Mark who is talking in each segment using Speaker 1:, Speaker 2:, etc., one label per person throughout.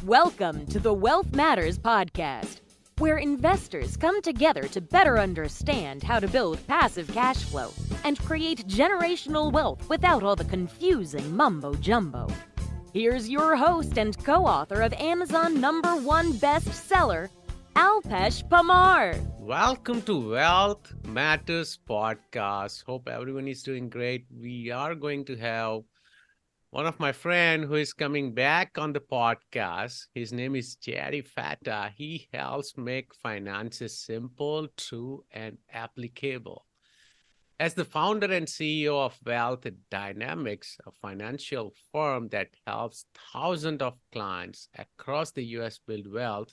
Speaker 1: Welcome to the Wealth Matters podcast, where investors come together to better understand how to build passive cash flow and create generational wealth without all the confusing mumbo-jumbo. Here's your host and co-author of Amazon #1 bestseller, Alpesh Pamar.
Speaker 2: Welcome to Wealth Matters podcast. Hope everyone is doing great. We are going to have one of my friends who is coming back on the podcast. His name is Jerry Fetta. He helps make finances simple, true, and applicable. As the founder and CEO of Wealth DynamX, a financial firm that helps thousands of clients across the U.S. build wealth,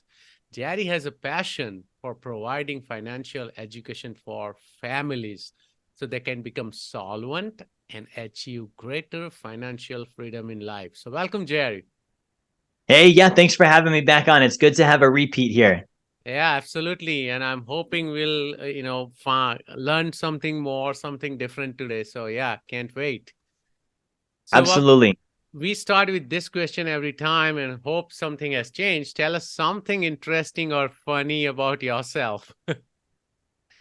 Speaker 2: Jerry has a passion for providing financial education for families so they can become solvent and achieve greater financial freedom in life. So welcome, Jerry.
Speaker 3: Hey, yeah, thanks for having me back on. It's good to have a repeat here.
Speaker 2: Yeah, absolutely. And I'm hoping we'll, learn something more, something different today. So yeah, can't wait. So
Speaker 3: Absolutely.
Speaker 2: we start with this question every time and hope something has changed. Tell us something interesting or funny about yourself.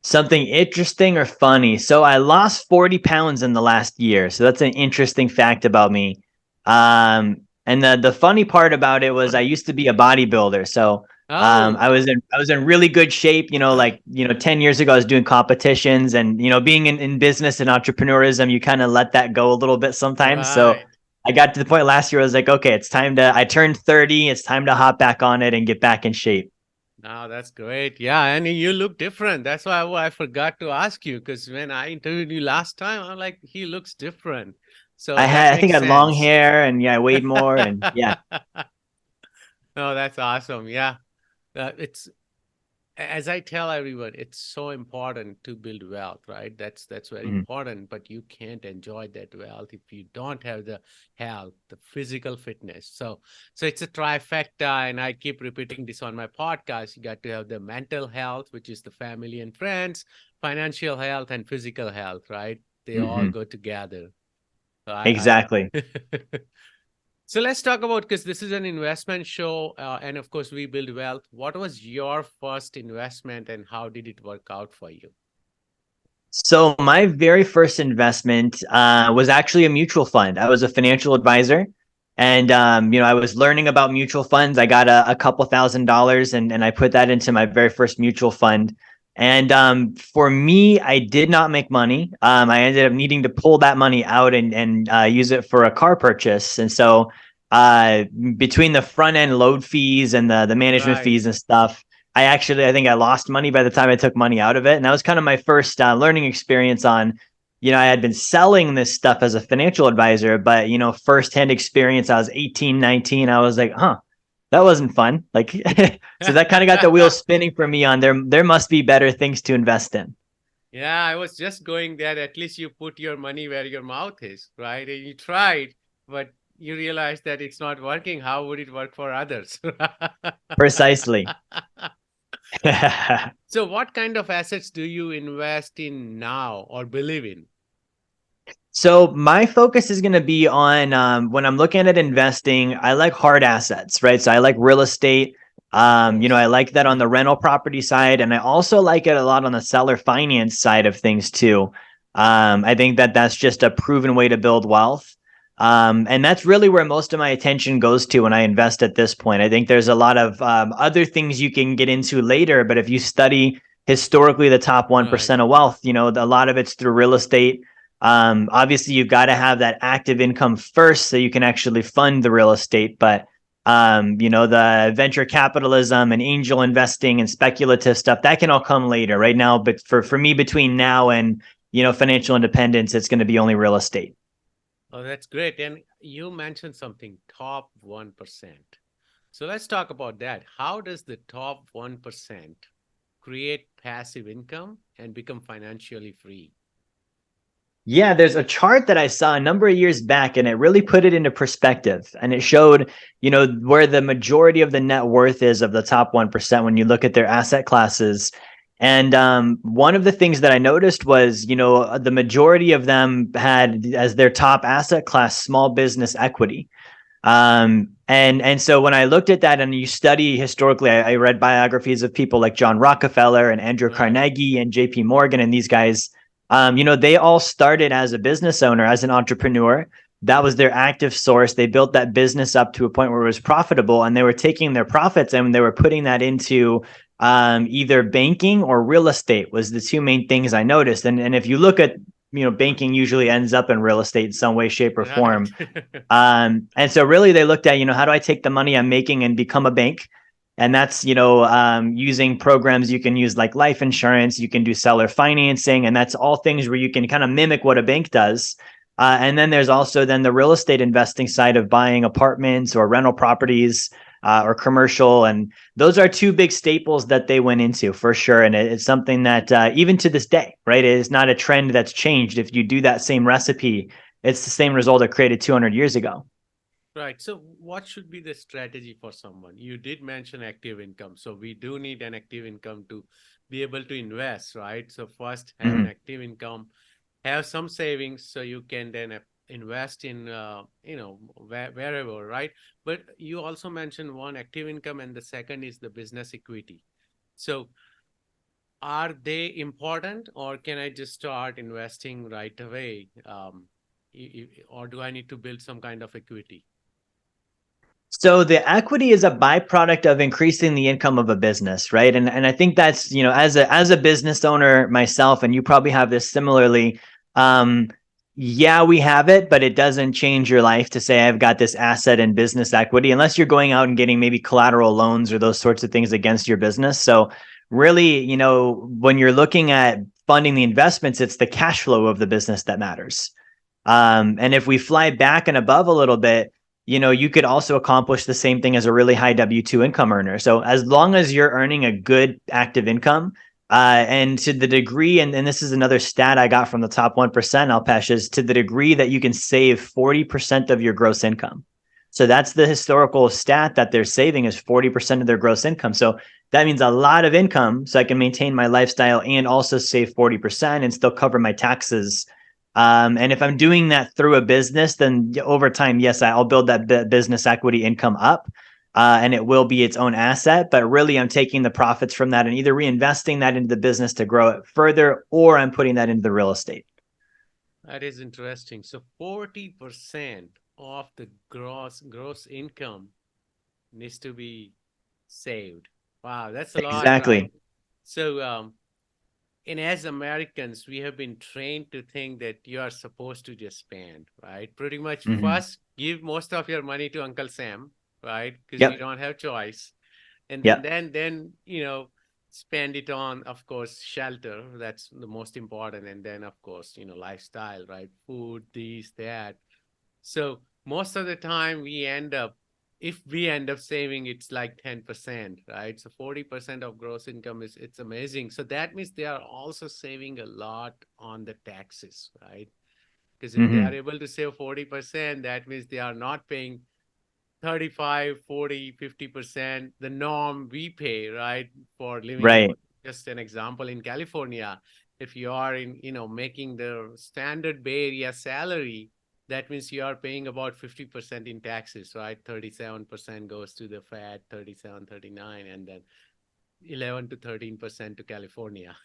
Speaker 3: Something interesting or funny. So I lost 40 pounds in the last year. So that's an interesting fact about me. And the funny part about it was I used to be a bodybuilder. So I was in really good shape, 10 years ago I was doing competitions and, being in business and entrepreneurism, you kind of let that go a little bit sometimes.
Speaker 2: Right.
Speaker 3: So I got to the point last year, I was like, okay, I turned 30. It's time to hop back on it and get back in shape.
Speaker 2: Oh, that's great. Yeah, and you look different. That's why I forgot to ask you, because when I interviewed you last time, I'm like, he looks different. So
Speaker 3: I think I had long hair and I weighed more and yeah.
Speaker 2: No, that's awesome. Yeah. It's, as I tell everyone, it's so important to build wealth, right? That's very important, but you can't enjoy that wealth if you don't have the health, the physical fitness. So it's a trifecta, and I keep repeating this on my podcast. You got to have the mental health, which is the family and friends, financial health, and physical health, right? They all go together. So
Speaker 3: Exactly.
Speaker 2: So let's talk about, because this is an investment show, and of course we build wealth. What was your first investment and how did it work out for you?
Speaker 3: So my very first investment was actually a mutual fund. I was a financial advisor and, I was learning about mutual funds. I got a couple $1,000s and I put that into my very first mutual fund. And for me, I did not make money. I ended up needing to pull that money out and use it for a car purchase. And so between the front end load fees and the management fees and stuff, I think I lost money by the time I took money out of it. And that was kind of my first learning experience on, I had been selling this stuff as a financial advisor, but, firsthand experience, I was 18, 19. I was like, that wasn't fun. Like, so that kind of got the wheels spinning for me on there must be better things to invest in.
Speaker 2: Yeah, I was just going there. At least you put your money where your mouth is, right? And you tried, but you realized that it's not working. How would it work for others?
Speaker 3: Precisely.
Speaker 2: So what kind of assets do you invest in now or believe in?
Speaker 3: So my focus is going to be on when I'm looking at investing, I like hard assets, right? So I like real estate. I like that on the rental property side. And I also like it a lot on the seller finance side of things too. I think that's just a proven way to build wealth. And that's really where most of my attention goes to when I invest at this point. I think there's a lot of other things you can get into later, but if you study historically the top 1% of wealth, a lot of it's through real estate. Obviously you've got to have that active income first so you can actually fund the real estate. But, the venture capitalism and angel investing and speculative stuff, that can all come later right now. But for me, between now and, financial independence, it's going to be only real estate.
Speaker 2: Oh, that's great. And you mentioned something, top 1%. So let's talk about that. How does the top 1% create passive income and become financially free?
Speaker 3: Yeah, there's a chart that I saw a number of years back and it really put it into perspective. And it showed, where the majority of the net worth is of the top 1% when you look at their asset classes. And one of the things that I noticed was, the majority of them had as their top asset class small business equity. And so when I looked at that, and you study historically, I read biographies of people like John Rockefeller and Andrew Carnegie and JP Morgan, and these guys, they all started as a business owner, as an entrepreneur. That was their active source. They built that business up to a point where it was profitable, and they were taking their profits and they were putting that into either banking or real estate was the two main things I noticed. And if you look at, banking usually ends up in real estate in some way, shape, or form. And so really they looked at, how do I take the money I'm making and become a bank? And that's, using programs you can use like life insurance, you can do seller financing, and that's all things where you can kind of mimic what a bank does. And then there's also then the real estate investing side of buying apartments or rental properties or commercial. And those are two big staples that they went into for sure. And it's something that even to this day, right, it is not a trend that's changed. If you do that same recipe, it's the same result it created 200 years ago.
Speaker 2: Right. So what should be the strategy for someone? You did mention active income. So we do need an active income to be able to invest, right? So first have an active income, have some savings so you can then invest in, wherever, right? But you also mentioned one, active income, and the second is the business equity. So are they important, or can I just start investing right away? Or do I need to build some kind of equity?
Speaker 3: So the equity is a byproduct of increasing the income of a business, right? And I think that's, as a business owner myself, and you probably have this similarly, yeah, we have it, but it doesn't change your life to say I've got this asset and business equity, unless you're going out and getting maybe collateral loans or those sorts of things against your business. So really, when you're looking at funding the investments, it's the cash flow of the business that matters. And if we fly back and above a little bit, you could also accomplish the same thing as a really high W-2 income earner. So as long as you're earning a good active income, and to the degree, and this is another stat I got from the top 1%, Alpesh, is to the degree that you can save 40% of your gross income. So that's the historical stat that they're saving is 40% of their gross income. So that means a lot of income. So I can maintain my lifestyle and also save 40% and still cover my taxes. And if I'm doing that through a business, then over time, yes, I'll build that business equity income up, and it will be its own asset. But really, I'm taking the profits from that and either reinvesting that into the business to grow it further, or I'm putting that into the real estate.
Speaker 2: That is interesting. So 40% of the gross income needs to be saved. Wow, that's a lot.
Speaker 3: Exactly.
Speaker 2: Right? So, and as Americans, we have been trained to think that you are supposed to just spend, right? Pretty much first give most of your money to Uncle Sam, right? Because you don't have choice. And then, spend it on, of course, shelter. That's the most important. And then, of course, lifestyle, right? Food, this, that. So most of the time if we end up saving, it's like 10%, right? So 40% of gross income it's amazing. So that means they are also saving a lot on the taxes, right? Because if they are able to save 40%, that means they are not paying 35, 40, 50%, the norm we pay, right? For living.
Speaker 3: Right.
Speaker 2: Just an example, in California, if you are making the standard Bay Area salary, that means you are paying about 50% in taxes, right? 37% goes to the Fed, 37, 39, and then 11 to 13% to California.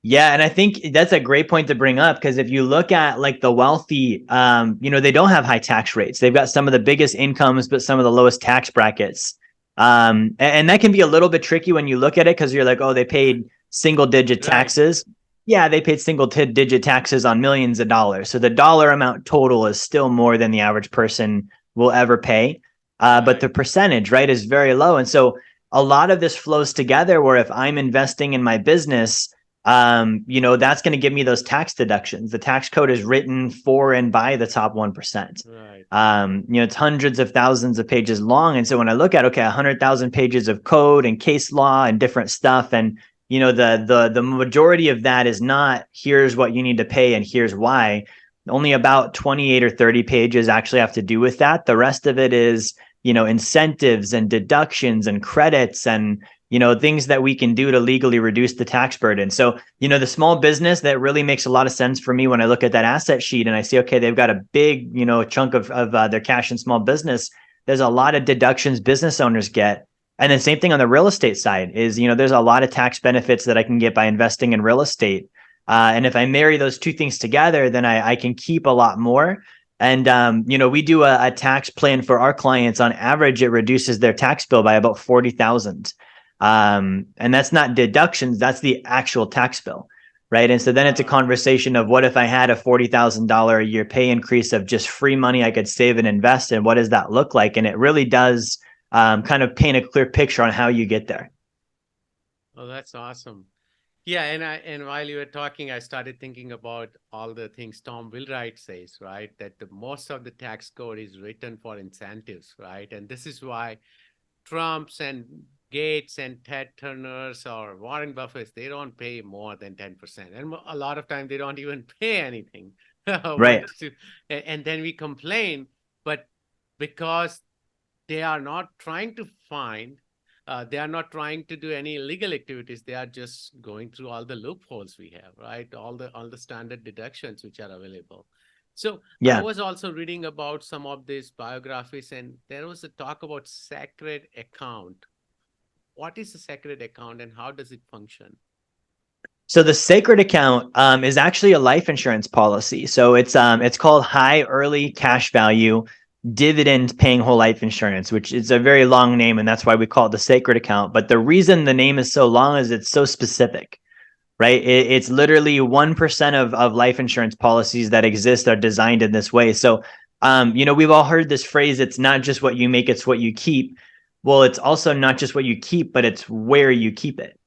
Speaker 3: Yeah, and I think that's a great point to bring up, because if you look at like the wealthy, they don't have high tax rates. They've got some of the biggest incomes, but some of the lowest tax brackets. And that can be a little bit tricky when you look at it, because you're like, oh, they paid single-digit taxes. Right. Yeah, they paid single-digit taxes on millions of dollars. So the dollar amount total is still more than the average person will ever pay. But the percentage, right, is very low. And so a lot of this flows together where if I'm investing in my business, that's going to give me those tax deductions. The tax code is written for and by the top 1%. Right. It's hundreds of thousands of pages long. And so when I look at, 100,000 pages of code and case law and different stuff, and the majority of that is not here's what you need to pay and here's why. Only about 28 or 30 pages actually have to do with that. The rest of it is, incentives and deductions and credits and things that we can do to legally reduce the tax burden. So, the small business, that really makes a lot of sense for me when I look at that asset sheet and I see, okay, they've got a big, chunk of their cash in small business. There's a lot of deductions business owners get. And then same thing on the real estate side is, there's a lot of tax benefits that I can get by investing in real estate. And if I marry those two things together, then I can keep a lot more. And, we do a tax plan for our clients. On average, it reduces their tax bill by about $40,000. And that's not deductions, that's the actual tax bill, right? And so then it's a conversation of, what if I had a $40,000 a year pay increase of just free money I could save and invest in? What does that look like? And it really does kind of paint a clear picture on how you get there.
Speaker 2: Oh, that's awesome. Yeah, and while you were talking, I started thinking about all the things Tom Wheelwright says, right? That most of the tax code is written for incentives, right? And this is why Trump's and Gates and Ted Turner's or Warren Buffett's, they don't pay more than 10%. And a lot of time they don't even pay anything.
Speaker 3: Right.
Speaker 2: And then we complain, but because they are not trying to they are not trying to do any illegal activities. They are just going through all the loopholes we have, right? All the standard deductions which are available. So yeah. I was also reading about some of these biographies, and there was a talk about sacred account. What is a sacred account and how does it function?
Speaker 3: So the sacred account is actually a life insurance policy. So it's called high early cash value dividend paying whole life insurance, which is a very long name, and that's why we call it the sacred account. But the reason the name is so long is it's so specific, right? It's literally 1% of life insurance policies that exist are designed in this way. So, we've all heard this phrase, it's not just what you make, it's what you keep. Well, it's also not just what you keep, but it's where you keep it,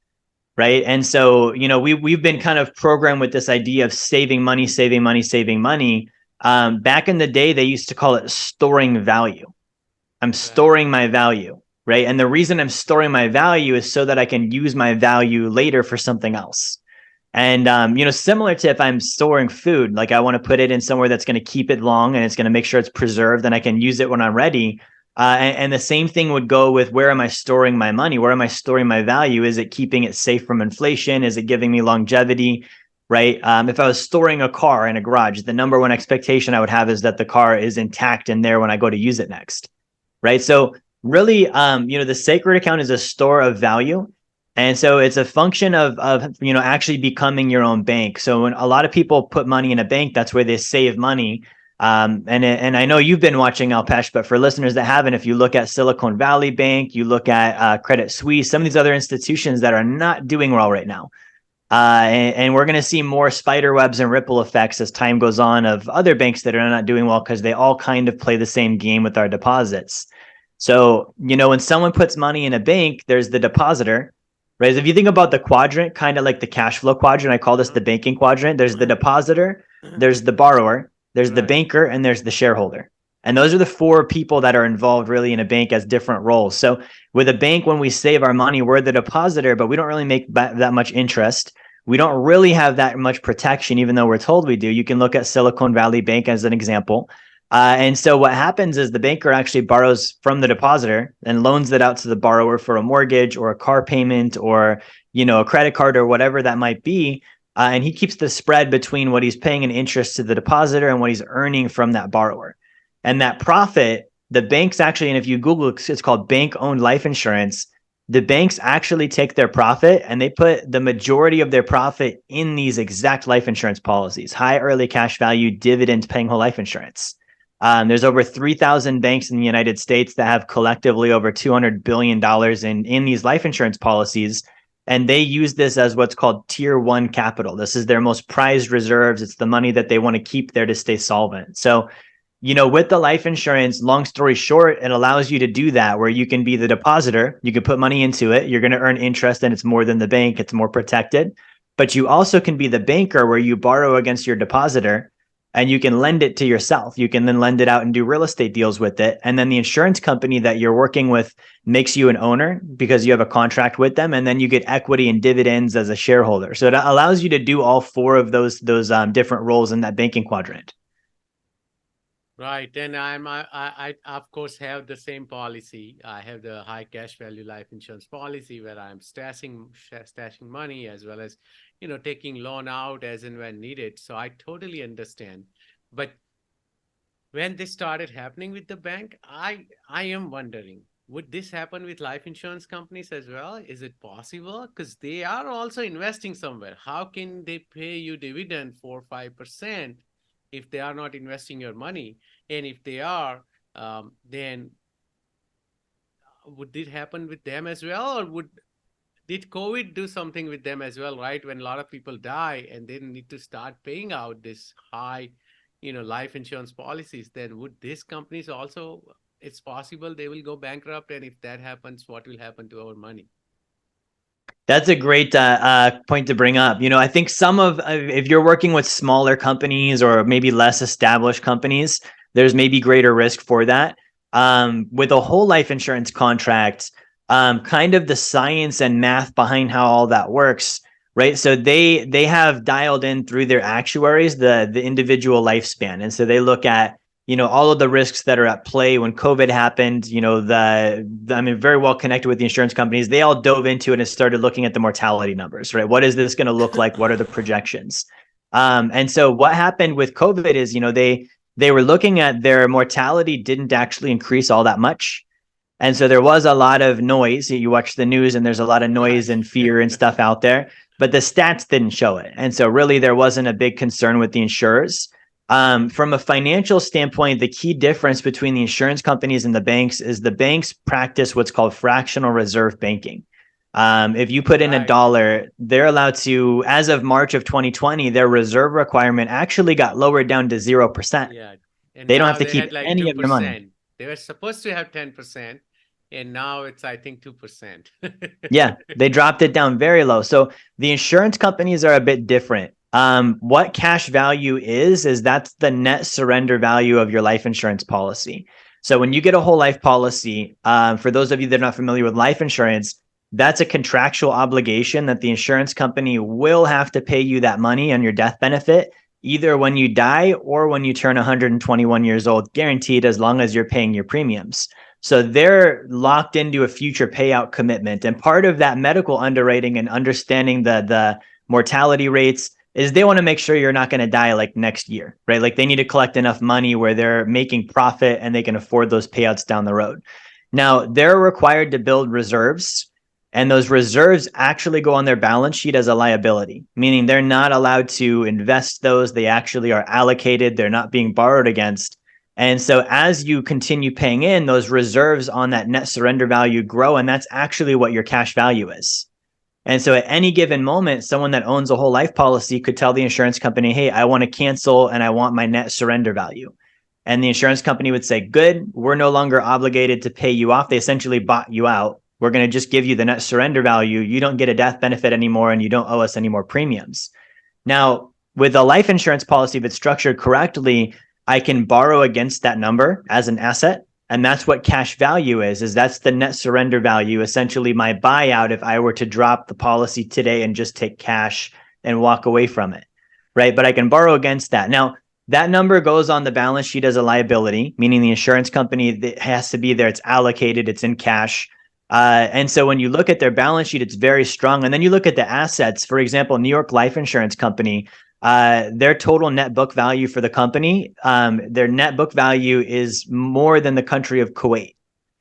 Speaker 3: right? And so, we've been kind of programmed with this idea of saving money. Back in the day, they used to call it storing value. I'm storing my value, right? And the reason I'm storing my value is so that I can use my value later for something else. And, similar to if I'm storing food, like I want to put it in somewhere that's going to keep it long and it's going to make sure it's preserved and I can use it when I'm ready. And the same thing would go with, where am I storing my money? Where am I storing my value? Is it keeping it safe from inflation? Is it giving me longevity? Right? If I was storing a car in a garage, the number one expectation I would have is that the car is intact in there when I go to use it next. Right? So really, the sacred account is a store of value. And so it's a function of actually becoming your own bank. So when a lot of people put money in a bank, that's where they save money. And I know you've been watching, Alpesh, but for listeners that haven't, if you look at Silicon Valley Bank, you look at Credit Suisse, some of these other institutions that are not doing well right now. And we're going to see more spider webs and ripple effects as time goes on of other banks that are not doing well, because they all kind of play the same game with our deposits. So, when someone puts money in a bank, there's the depositor, right? If you think about the quadrant, kind of like the cash flow quadrant, I call this the banking quadrant. There's the depositor, there's the borrower, there's the banker, and there's the shareholder. And those are the four people that are involved really in a bank as different roles. So with a bank, when we save our money, we're the depositor, but we don't really make that much interest. We don't really have that much protection, even though we're told we do. You can look at Silicon Valley Bank as an example. And so what happens is the banker actually borrows from the depositor and loans it out to the borrower for a mortgage or a car payment or, a credit card or whatever that might be. And he keeps the spread between what he's paying in interest to the depositor and what he's earning from that borrower. And that profit, the banks actually, and if you Google, it's called bank-owned life insurance. The banks actually take their profit and they put the majority of their profit in these exact life insurance policies, high early cash value, dividend paying whole life insurance. There's over 3,000 banks in the United States that have collectively over $200 billion in these life insurance policies. And they use this as what's called tier one capital. This is their most prized reserves. It's the money that they want to keep there to stay solvent. So, with the life insurance, long story short, it allows you to do that, where you can be the depositor, you can put money into it, you're going to earn interest, and it's more than the bank, it's more protected. But you also can be the banker, where you borrow against your depositor and you can lend it to yourself. You can then lend it out and do real estate deals with it. And then the insurance company that you're working with makes you an owner because you have a contract with them. And then you get equity and dividends as a shareholder. So it allows you to do all four of those different roles in that banking quadrant.
Speaker 2: Right. And I of course have the same policy. I have the high cash value life insurance policy where I'm stashing money as well as, taking loan out as and when needed. So I totally understand. But when this started happening with the bank, I am wondering, would this happen with life insurance companies as well? Is it possible? Because they are also investing somewhere. How can they pay you dividend 4 or 5% if they are not investing your money? And if they are, then would it happen with them as well, or did COVID do something with them as well, right? When a lot of people die and they need to start paying out this high, life insurance policies, then would these companies also, it's possible they will go bankrupt. And if that happens, what will happen to our money?
Speaker 3: That's a great point to bring up. I think if you're working with smaller companies or maybe less established companies, there's maybe greater risk for that. With a whole life insurance contract, kind of the science and math behind how all that works, right? So they have dialed in through their actuaries the individual lifespan, and so they look at all of the risks that are at play. When COVID happened, I mean, very well connected with the insurance companies. They all dove into it and started looking at the mortality numbers, right? What is this going to look like? What are the projections? And so what happened with COVID is, they were looking at their mortality didn't actually increase all that much. And so there was a lot of noise. You watch the news and there's a lot of noise and fear and stuff out there, but the stats didn't show it. And so really there wasn't a big concern with the insurers. From a financial standpoint, the key difference between the insurance companies and the banks is the banks practice what's called fractional reserve banking. If you put in $1, they're allowed to, as of March of 2020, their reserve requirement actually got lowered down to 0%.
Speaker 2: Yeah. And
Speaker 3: they don't have to keep any
Speaker 2: 2%.
Speaker 3: of their money.
Speaker 2: They were supposed to have 10%, and now it's, I think, 2%.
Speaker 3: Yeah, they dropped it down very low. So the insurance companies are a bit different. What cash value is that's the net surrender value of your life insurance policy. So when you get a whole life policy, for those of you that are not familiar with life insurance, that's a contractual obligation that the insurance company will have to pay you that money on your death benefit, either when you die or when you turn 121 years old, guaranteed, as long as you're paying your premiums. So they're locked into a future payout commitment. And part of that medical underwriting and understanding the mortality rates is they want to make sure you're not going to die like next year, right? Like they need to collect enough money where they're making profit and they can afford those payouts down the road. Now, they're required to build reserves, and those reserves actually go on their balance sheet as a liability, meaning they're not allowed to invest those. They actually are allocated. They're not being borrowed against. And so as you continue paying in, those reserves on that net surrender value grow, and that's actually what your cash value is. And so at any given moment, someone that owns a whole life policy could tell the insurance company, hey, I want to cancel and I want my net surrender value. And the insurance company would say, good, we're no longer obligated to pay you off. They essentially bought you out. We're going to just give you the net surrender value. You don't get a death benefit anymore, and you don't owe us any more premiums. Now, with a life insurance policy, if it's structured correctly, I can borrow against that number as an asset. And that's what cash value is that's the net surrender value, essentially my buyout if I were to drop the policy today and just take cash and walk away from it, right? But I can borrow against that. Now, that number goes on the balance sheet as a liability, meaning the insurance company has to be there. It's allocated, it's in cash. And so when you look at their balance sheet, it's very strong. And then you look at the assets, for example, New York Life Insurance Company, their total net book value for the company, their net book value is more than the country of Kuwait.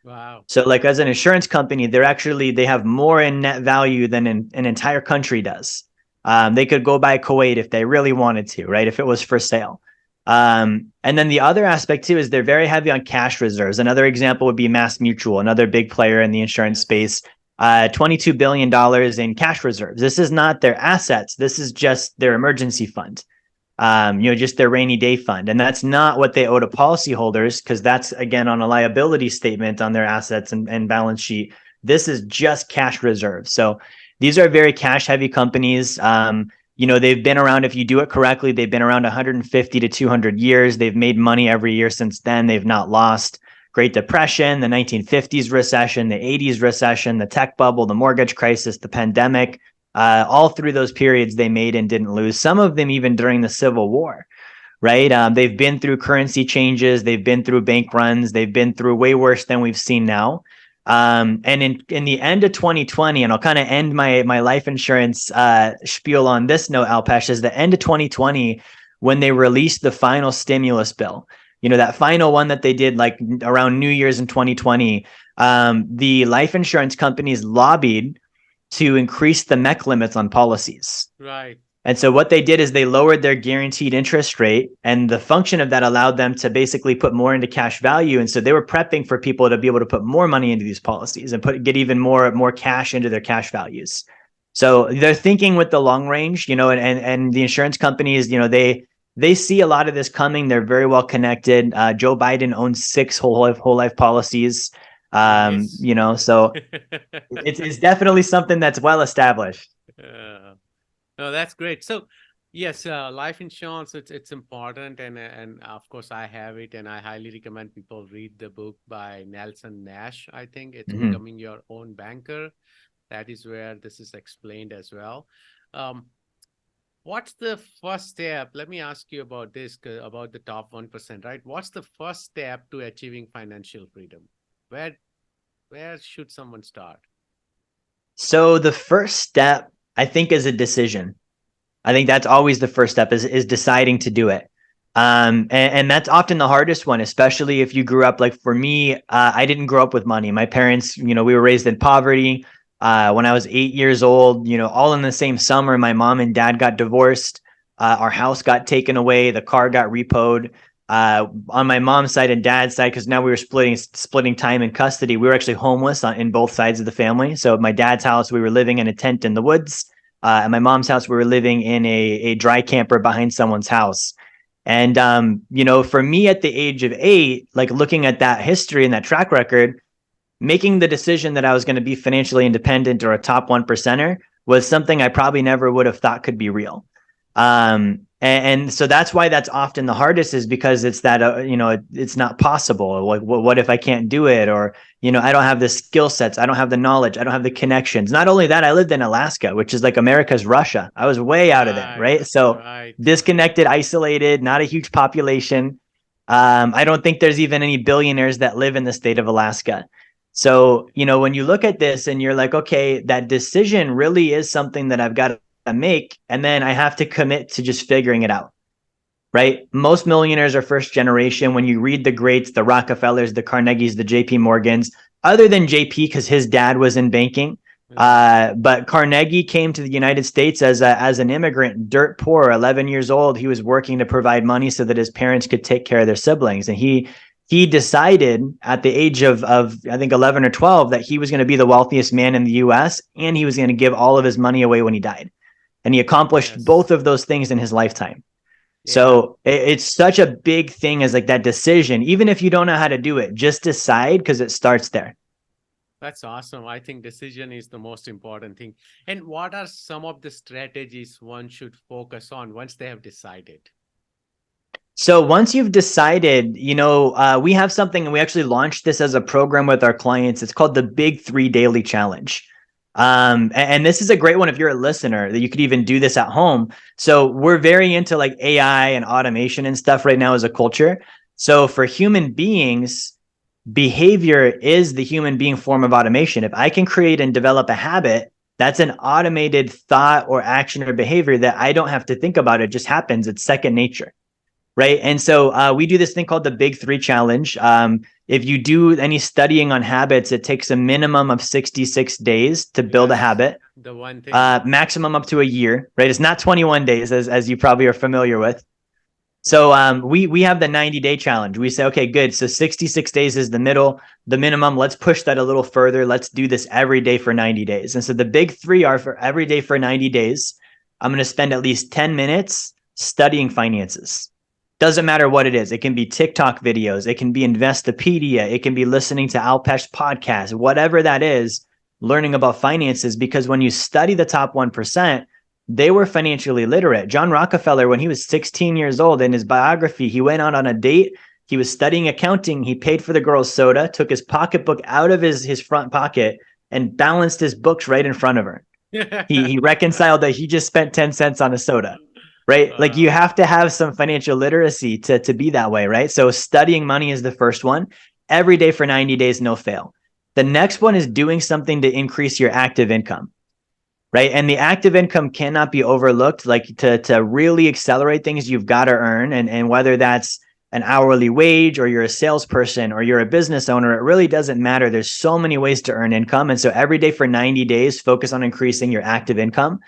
Speaker 2: Wow.
Speaker 3: So like as an insurance company, they have more in net value than an entire country does. They could go buy Kuwait if they really wanted to, right? If it was for sale. And then the other aspect too is they're very heavy on cash reserves. Another example would be Mass Mutual, another big player in the insurance space. $22 billion in cash reserves. This is not their assets. This is just their emergency fund, just their rainy day fund. And that's not what they owe to policyholders, because that's, again, on a liability statement on their assets and balance sheet. This is just cash reserves. So these are very cash heavy companies. They've been around, if you do it correctly, they've been around 150 to 200 years. They've made money every year since then. They've not lost. Great Depression, the 1950s recession, the 80s recession, the tech bubble, the mortgage crisis, the pandemic, all through those periods they made and didn't lose. Some of them even during the Civil War, right? They've been through currency changes. They've been through bank runs. They've been through way worse than we've seen now. And in the end of 2020, and I'll kind of end my life insurance spiel on this note, Alpesh, is the end of 2020 when they released the final stimulus bill. You know, that final one that they did like around New Year's in 2020. The life insurance companies lobbied to increase the MEC limits on policies.
Speaker 2: Right.
Speaker 3: And so what they did is they lowered their guaranteed interest rate, and the function of that allowed them to basically put more into cash value. And so they were prepping for people to be able to put more money into these policies and get even more cash into their cash values. So they're thinking with the long range, you know, and the insurance companies, you know, they see a lot of this coming. They're very well connected. Joe Biden owns 6 whole life policies.
Speaker 2: Yes.
Speaker 3: You know, so it's definitely something that's well established.
Speaker 2: No, that's great. So, yes, life insurance, it's important, and of course I have it, and I highly recommend people read the book by Nelson Nash. I think it's Becoming Your Own Banker. That is where this is explained as well. What's the first step? Let me ask you about this, about the top 1%, right? What's the first step to achieving financial freedom? Where should someone start?
Speaker 3: So the first step, I think, is a decision. I think that's always the first step is deciding to do it. And that's often the hardest one, especially if you grew up, like for me, I didn't grow up with money. My parents, you know, we were raised in poverty. When I was 8 years old, you know, all in the same summer, my mom and dad got divorced. Our house got taken away. The car got repoed. On my mom's side and dad's side, because now we were splitting time in custody. We were actually homeless in both sides of the family. So at my dad's house, we were living in a tent in the woods. At my mom's house, we were living in a dry camper behind someone's house. And, you know, for me at the age of 8, like looking at that history and that track record, making the decision that I was going to be financially independent or a top 1%er was something I probably never would have thought could be real. And so that's why that's often the hardest, is because it's that, you know, it's not possible. Like, what if I can't do it? Or, you know, I don't have the skill sets. I don't have the knowledge. I don't have the connections. Not only that, I lived in Alaska, which is like America's Russia. I was way out of there, right? So disconnected, isolated, not a huge population. I don't think there's even any billionaires that live in the state of Alaska. So, you know, when you look at this and you're like, okay, that decision really is something that I've got to make, and then I have to commit to just figuring it out, right? Most millionaires are first generation. When you read the greats, the Rockefellers, the Carnegies, the JP Morgans, other than JP because his dad was in banking, but Carnegie came to the United States as an immigrant, dirt poor, 11 years old. He was working to provide money so that his parents could take care of their siblings, and he decided at the age of I think 11 or 12 that he was going to be the wealthiest man in the US, and he was going to give all of his money away when he died. And he accomplished both of those things in his lifetime. Yeah. So it's such a big thing as like that decision. Even if you don't know how to do it, just decide, because it starts there.
Speaker 2: That's awesome. I think decision is the most important thing. And what are some of the strategies one should focus on once they have decided?
Speaker 3: So once you've decided, you know, we have something, and we actually launched this as a program with our clients. It's called the Big 3 Daily Challenge. And this is a great one if you're a listener, that you could even do this at home. So we're very into like AI and automation and stuff right now as a culture. So for human beings, behavior is the human being form of automation. If I can create and develop a habit, that's an automated thought or action or behavior that I don't have to think about. It just happens. It's second nature. Right. And so we do this thing called the Big 3 Challenge. If you do any studying on habits, it takes a minimum of 66 days to build a habit.
Speaker 2: The one thing.
Speaker 3: Maximum up to a year. Right. It's not 21 days, as you probably are familiar with. So we have the 90-day challenge. We say, OK, good. So 66 days is the minimum. Let's push that a little further. Let's do this every day for 90 days. And so the big 3 are for every day for 90 days. I'm going to spend at least 10 minutes studying finances. Doesn't matter what it is. It can be TikTok videos. It can be Investopedia. It can be listening to Alpesh podcasts, whatever that is, learning about finances. Because when you study the top 1%, they were financially literate. John Rockefeller, when he was 16 years old, in his biography, he went out on a date. He was studying accounting. He paid for the girl's soda, took his pocketbook out of his front pocket, and balanced his books right in front of her. He reconciled that he just spent 10 cents on a soda. right? Like you have to have some financial literacy to be that way, right? So studying money is the first one. Every day for 90 days, no fail. The next one is doing something to increase your active income, right? And the active income cannot be overlooked. Like to really accelerate things, you've got to earn. And whether that's an hourly wage or you're a salesperson or you're a business owner, it really doesn't matter. There's so many ways to earn income. And so every day for 90 days, focus on increasing your active income.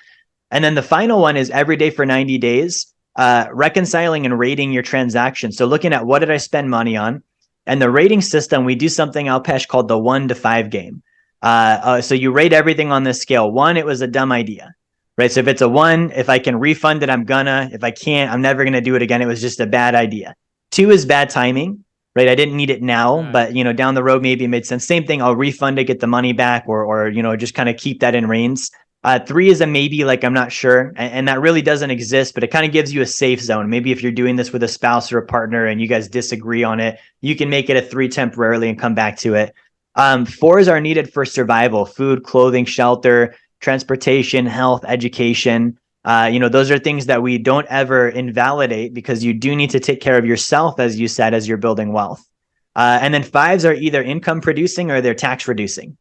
Speaker 3: And then the final one is every day for 90 days, reconciling and rating your transactions. So looking at what did I spend money on? And the rating system, we do something, Alpesh, called the 1 to 5 game. So you rate everything on this scale. 1, it was a dumb idea, right? So if it's a 1, if I can refund it, I'm gonna. If I can't, I'm never gonna do it again. It was just a bad idea. 2 is bad timing, right? I didn't need it now, but down the road, maybe it made sense. Same thing. I'll refund it, get the money back, or just kind of keep that in reins. 3 is a maybe, like I'm not sure. And that really doesn't exist, but it kind of gives you a safe zone. Maybe if you're doing this with a spouse or a partner and you guys disagree on it, you can make it a 3 temporarily and come back to it. 4s are needed for survival: food, clothing, shelter, transportation, health, education. Those are things that we don't ever invalidate because you do need to take care of yourself, as you said, as you're building wealth. And then 5s are either income producing or they're tax reducing.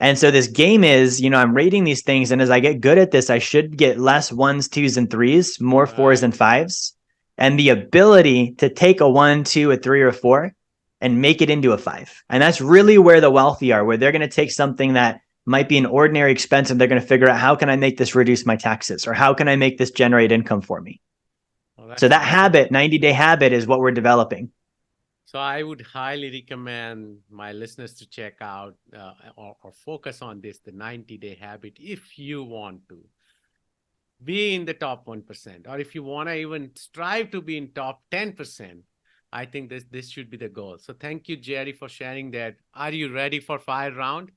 Speaker 3: And so this game is, I'm rating these things. And as I get good at this, I should get less 1s, 2s, and 3s, more 4s and 5s. And the ability to take a 1, 2, a 3, or a 4 and make it into a 5. And that's really where the wealthy are, where they're going to take something that might be an ordinary expense and they're going to figure out, how can I make this reduce my taxes? Or how can I make this generate income for me? So that habit, 90-day habit, is what we're developing.
Speaker 2: So I would highly recommend my listeners to check out or focus on this, the 90-day habit, if you want to be in the top 1%, or if you want to even strive to be in top 10%. I think this should be the goal. So thank you, Jerry, for sharing that. Are you ready for fire round?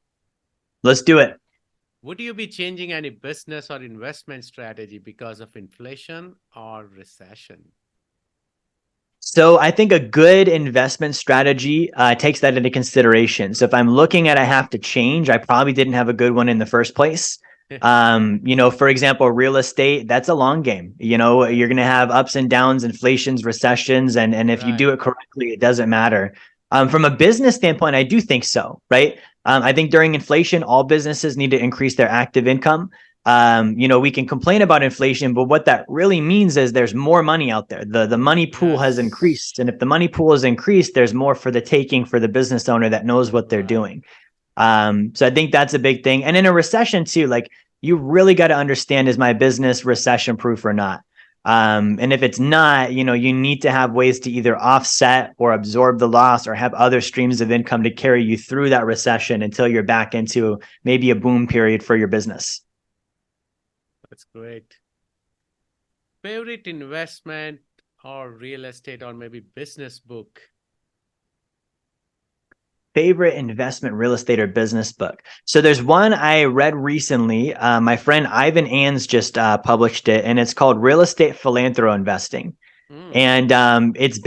Speaker 3: Let's do it.
Speaker 2: Would you be changing any business or investment strategy because of inflation or recession?
Speaker 3: So I think a good investment strategy takes that into consideration. So if I'm looking at I have to change, I probably didn't have a good one in the first place. For example, real estate, that's a long game. You're going to have ups and downs, inflations, recessions, and if you do it correctly, it doesn't matter. From a business standpoint, I do think so, right? I think during inflation, all businesses need to increase their active income. We can complain about inflation, but what that really means is there's more money out there. The money pool has increased. And if the money pool is increased, there's more for the taking for the business owner that knows what they're doing. So I think that's a big thing. And in a recession too, like, you really got to understand, is my business recession proof or not? And if it's not, you need to have ways to either offset or absorb the loss or have other streams of income to carry you through that recession until you're back into maybe a boom period for your business.
Speaker 2: That's great. Favorite investment or real estate or maybe business book?
Speaker 3: Favorite investment, real estate, or business book? So there's one I read recently. My friend Ivan Ans just published it, and it's called Real Estate Philanthro Investing. And it's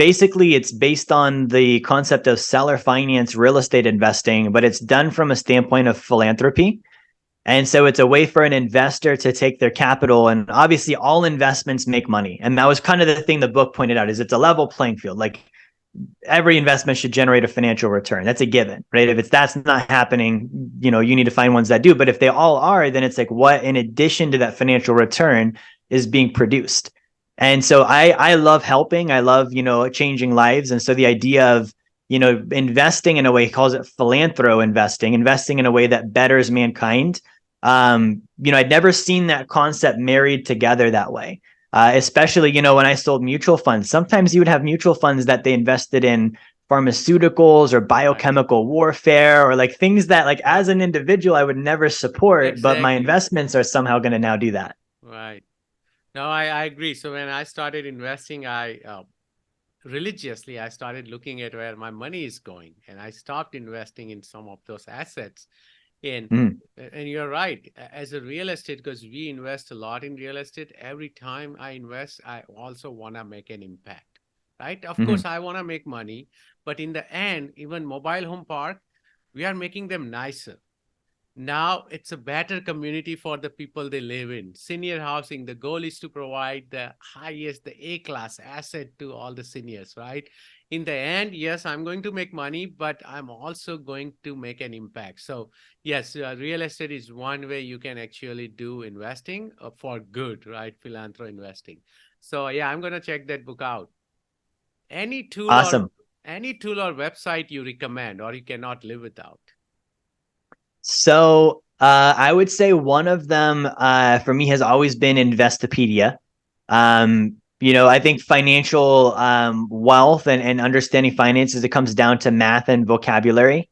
Speaker 3: based on the concept of seller finance real estate investing, but it's done from a standpoint of philanthropy. And so it's a way for an investor to take their capital, and obviously all investments make money. And that was kind of the thing the book pointed out, is it's a level playing field. Like, every investment should generate a financial return. That's a given, right? If that's not happening, you need to find ones that do. But if they all are, then it's like, what in addition to that financial return is being produced? And so I love helping. I love, changing lives. And so the idea of, investing in a way, he calls it philanthro investing in a way that betters mankind. I'd never seen that concept married together that way. Especially, when I sold mutual funds, sometimes you would have mutual funds that they invested in pharmaceuticals or biochemical warfare, or like things that, like, as an individual, I would never support, but my investments are somehow going to now do that.
Speaker 2: Right. No, I agree. So when I started investing, religiously, I started looking at where my money is going, and I stopped investing in some of those assets. And you're right, as a real estate, because we invest a lot in real estate, every time I invest, I also want to make an impact, right? Of course, I want to make money, but in the end, even mobile home park, we are making them nicer. Now it's a better community for the people they live in. Senior housing, the goal is to provide the highest, the A-class asset to all the seniors, right? In the end, yes, I'm going to make money, but I'm also going to make an impact. So yes, real estate is one way you can actually do investing for good, right? Philanthro investing. So yeah, I'm going to check that book out. Any tool or
Speaker 3: Awesome.
Speaker 2: any tool or website you recommend or you cannot live without?
Speaker 3: So I would say one of them for me has always been Investopedia. I think financial wealth and understanding finances, it comes down to math and vocabulary.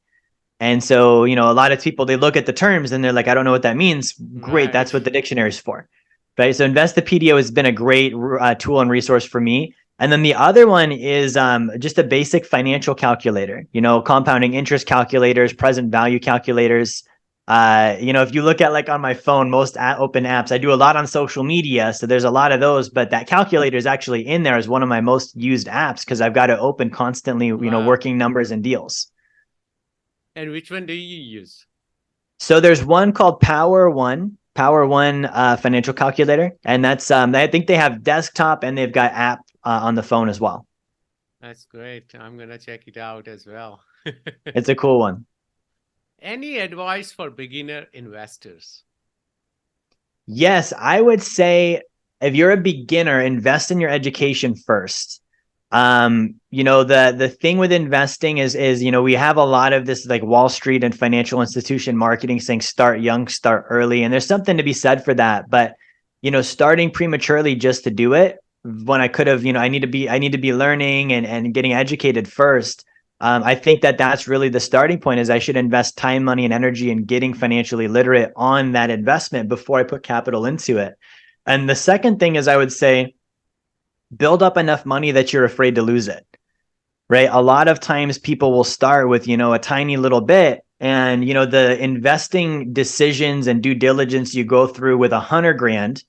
Speaker 3: And so, a lot of people, they look at the terms and they're like, I don't know what that means. Great.
Speaker 2: Right.
Speaker 3: That's what the dictionary is for. Right. So Investopedia has been a great tool and resource for me. And then the other one is just a basic financial calculator, compounding interest calculators, present value calculators. If you look at like on my phone, most open apps, I do a lot on social media. So there's a lot of those, but that calculator is actually in there as one of my most used apps because I've got it open constantly,
Speaker 2: Wow.
Speaker 3: working numbers and deals.
Speaker 2: And which one do you use?
Speaker 3: So there's one called Power One financial calculator, and that's I think they have desktop and they've got app on the phone as well.
Speaker 2: That's great. I'm gonna check it out as well.
Speaker 3: It's a cool one.
Speaker 2: Any advice for beginner investors?
Speaker 3: Yes, I would say if you're a beginner, invest in your education first. The thing with investing is we have a lot of this like Wall Street and financial institution marketing saying start young, start early, and there's something to be said for that. But starting prematurely just to do it when I could have, I need to be learning and getting educated first. I think that's really the starting point. Is I should invest time, money, and energy in getting financially literate on that investment before I put capital into it. And the second thing is I would say, build up enough money that you're afraid to lose it, right? A lot of times people will start with, a tiny little bit, and, the investing decisions and due diligence you go through with $100,000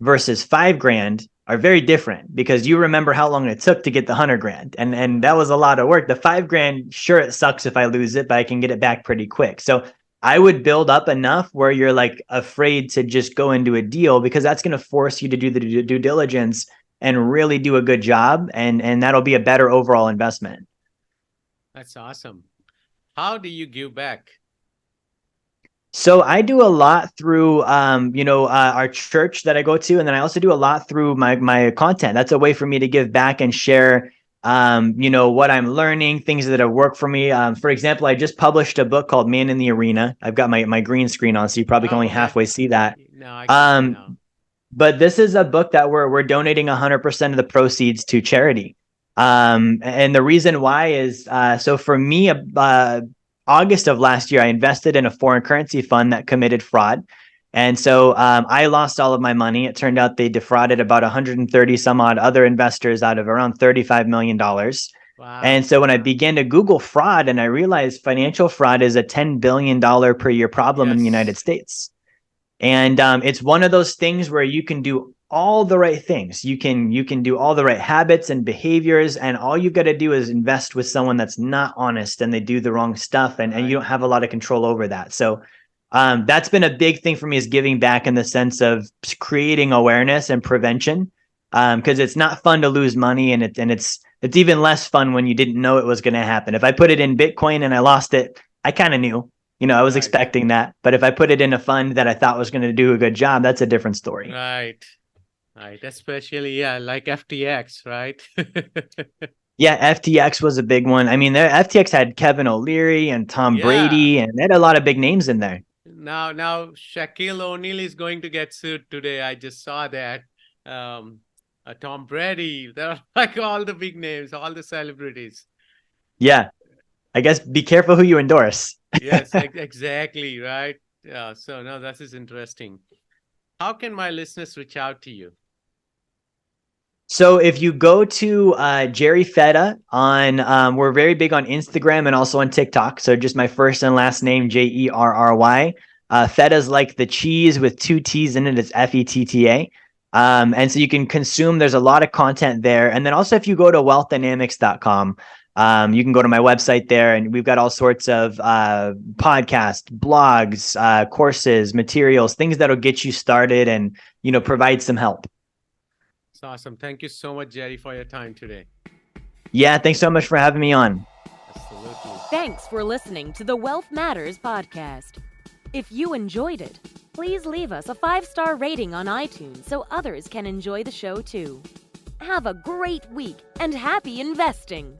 Speaker 3: versus $5,000 are very different because you remember how long it took to get the $100,000. And that was a lot of work. The $5,000, sure, it sucks if I lose it, but I can get it back pretty quick. So I would build up enough where you're like afraid to just go into a deal because that's going to force you to do the due diligence and really do a good job. And that'll be a better overall investment.
Speaker 2: That's awesome. How do you give back?
Speaker 3: So I do a lot through, our church that I go to. And then I also do a lot through my content. That's a way for me to give back and share, what I'm learning, things that have worked for me. For example, I just published a book called Man in the Arena. I've got my green screen on, so you probably can only halfway see that.
Speaker 2: No, I can see now.
Speaker 3: But this is a book that we're donating 100% of the proceeds to charity. And the reason why is, so for me, August of last year, I invested in a foreign currency fund that committed fraud. And so I lost all of my money. It turned out they defrauded about 130 some odd other investors out of around $35 million.
Speaker 2: Wow.
Speaker 3: And so when I began to Google fraud, and I realized financial fraud is a $10 billion per year problem in the United States. And it's one of those things where you can do all the right things. You can do all the right habits and behaviors, and all you've got to do is invest with someone that's not honest and they do the wrong stuff, and you don't have a lot of control over that. So that's been a big thing for me, is giving back in the sense of creating awareness and prevention, because it's not fun to lose money, and it's even less fun when you didn't know it was going to happen. If I put it in Bitcoin and I lost it, I kind of knew. I was expecting that. But if I put it in a fund that I thought was going to do a good job, that's a different story.
Speaker 2: Right. Especially, like FTX, right?
Speaker 3: Yeah, FTX was a big one. I mean, FTX had Kevin O'Leary and Tom Brady, and they had a lot of big names in there.
Speaker 2: Now Shaquille O'Neal is going to get sued today. I just saw that. Tom Brady, they're like all the big names, all the celebrities.
Speaker 3: Yeah. I guess be careful who you endorse.
Speaker 2: Yes, exactly. Right. Yeah. So no, this is interesting. How can my listeners reach out to you?
Speaker 3: So if you go to Jerry Fetta on, we're very big on Instagram and also on TikTok. So just my first and last name, Jerry. Fetta's like the cheese with 2 T's in it. It's Fetta. And so you can consume, there's a lot of content there. And then also if you go to wealthdynamx.com, You can go to my website there, and we've got all sorts of podcasts, blogs, courses, materials, things that'll get you started and, provide some help.
Speaker 2: It's awesome. Thank you so much, Jerry, for your time today.
Speaker 3: Yeah, thanks so much for having me on.
Speaker 2: Absolutely.
Speaker 1: Thanks for listening to the Wealth Matters podcast. If you enjoyed it, please leave us a 5-star rating on iTunes so others can enjoy the show too. Have a great week and happy investing!